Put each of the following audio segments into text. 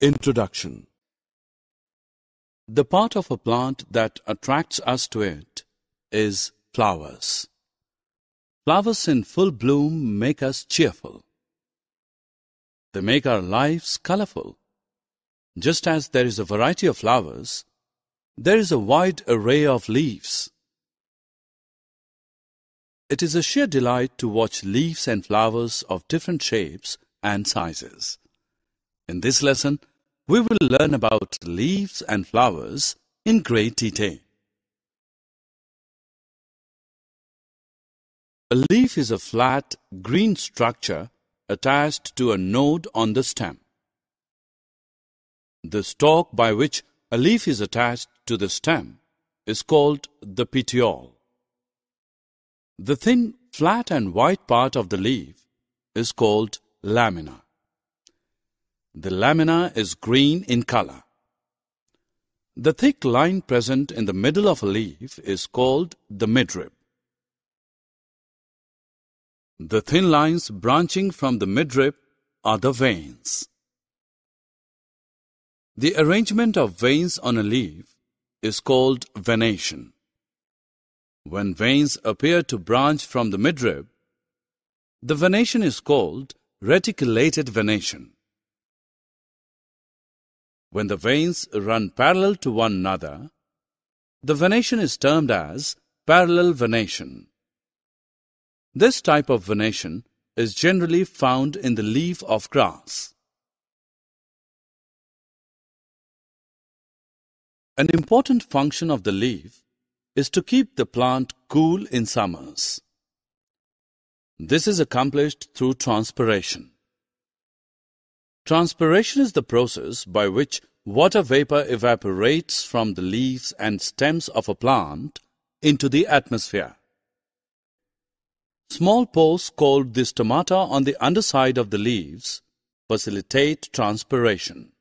Introduction. The part of a plant that attracts us to it is flowers. Flowers in full bloom make us cheerful. They make our lives colorful. Just as there is a variety of flowers, there is a wide array of leaves. It is a sheer delight to watch leaves and flowers of different shapes and sizes. In this lesson, we will learn about leaves and flowers in great detail. A leaf is a flat, green structure attached to a node on the stem. The stalk by which a leaf is attached to the stem is called the petiole. The thin, flat and white part of the leaf is called lamina. The lamina is green in color. The thick line present in the middle of a leaf is called the midrib. The thin lines branching from the midrib are the veins. The arrangement of veins on a leaf is called venation. When veins appear to branch from the midrib, the venation is called reticulated venation. When the veins run parallel to one another, the venation is termed as parallel venation. This type of venation is generally found in the leaf of grass. An important function of the leaf is to keep the plant cool in summers. This is accomplished through transpiration. Transpiration is the process by which water vapor evaporates from the leaves and stems of a plant into the atmosphere. Small pores called the stomata on the underside of the leaves facilitate transpiration.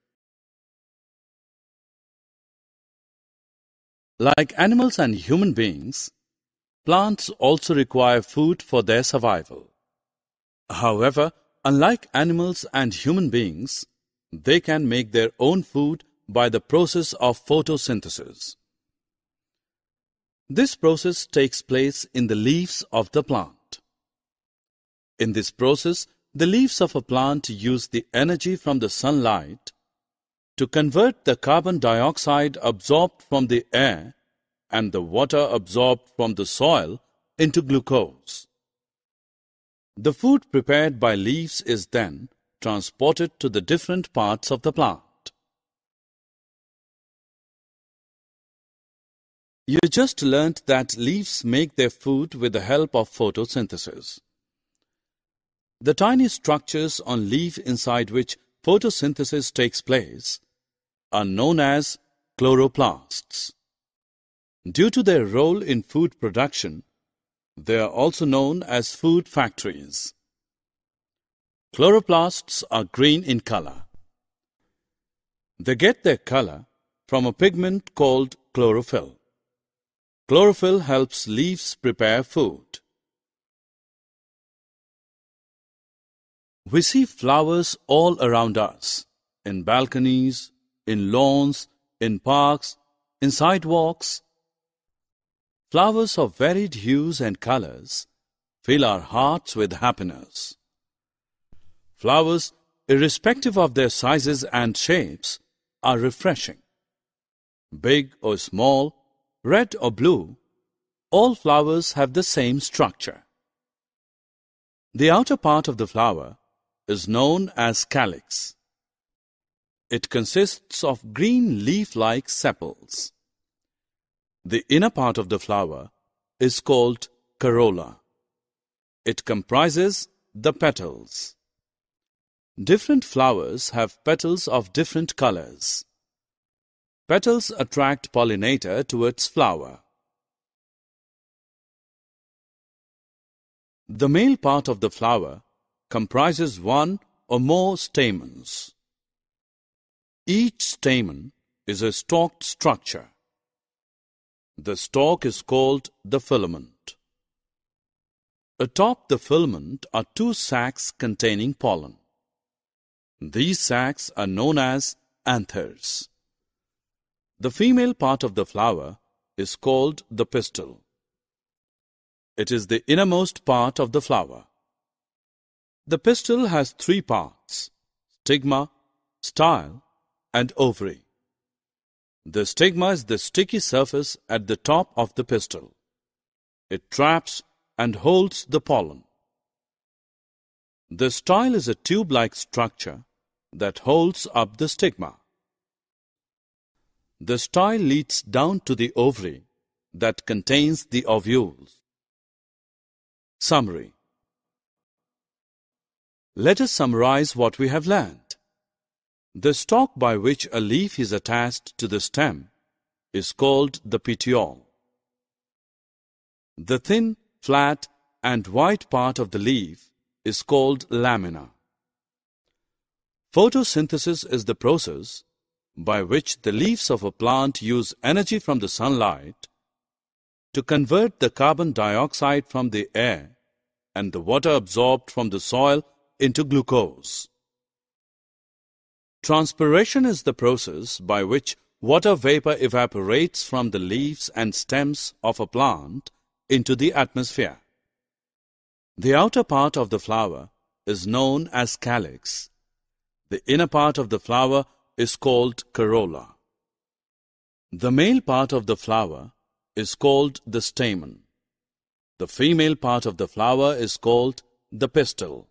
Like animals and human beings, plants also require food for their survival. However, unlike animals and human beings, they can make their own food by the process of photosynthesis. This process takes place in the leaves of the plant. In this process, the leaves of a plant use the energy from the sunlight to convert the carbon dioxide absorbed from the air and the water absorbed from the soil into glucose. The food prepared by leaves is then transported to the different parts of the plant. You just learnt that leaves make their food with the help of photosynthesis. The tiny structures on leaf inside which photosynthesis takes place are known as chloroplasts. Due to their role in food production, they are also known as food factories. Chloroplasts are green in color. They get their color from a pigment called chlorophyll. Chlorophyll helps leaves prepare food. We see flowers all around us, in balconies, in lawns, in parks, in sidewalks. Flowers of varied hues and colors fill our hearts with happiness. Flowers, irrespective of their sizes and shapes, are refreshing. Big or small, red or blue, all flowers have the same structure. The outer part of the flower is known as calyx. It consists of green leaf-like sepals. The inner part of the flower is called corolla. It comprises the petals. Different flowers have petals of different colors. Petals attract pollinator towards flower. The male part of the flower comprises one or more stamens. Each stamen is a stalked structure. The stalk is called the filament. Atop the filament are two sacs containing pollen. These sacs are known as anthers. The female part of the flower is called the pistil. It is the innermost part of the flower. The pistil has three parts: stigma, style, and ovary. The stigma is the sticky surface at the top of the pistil. It traps and holds the pollen. The style is a tube-like structure that holds up the stigma. The style leads down to the ovary that contains the ovules. Summary. Let us summarize what we have learned. The stalk by which a leaf is attached to the stem is called the petiole. The thin, flat, and white part of the leaf is called lamina. Photosynthesis is the process by which the leaves of a plant use energy from the sunlight to convert the carbon dioxide from the air and the water absorbed from the soil into glucose. Transpiration is the process by which water vapor evaporates from the leaves and stems of a plant into the atmosphere. The outer part of the flower is known as calyx. The inner part of the flower is called corolla. The male part of the flower is called the stamen. The female part of the flower is called the pistil.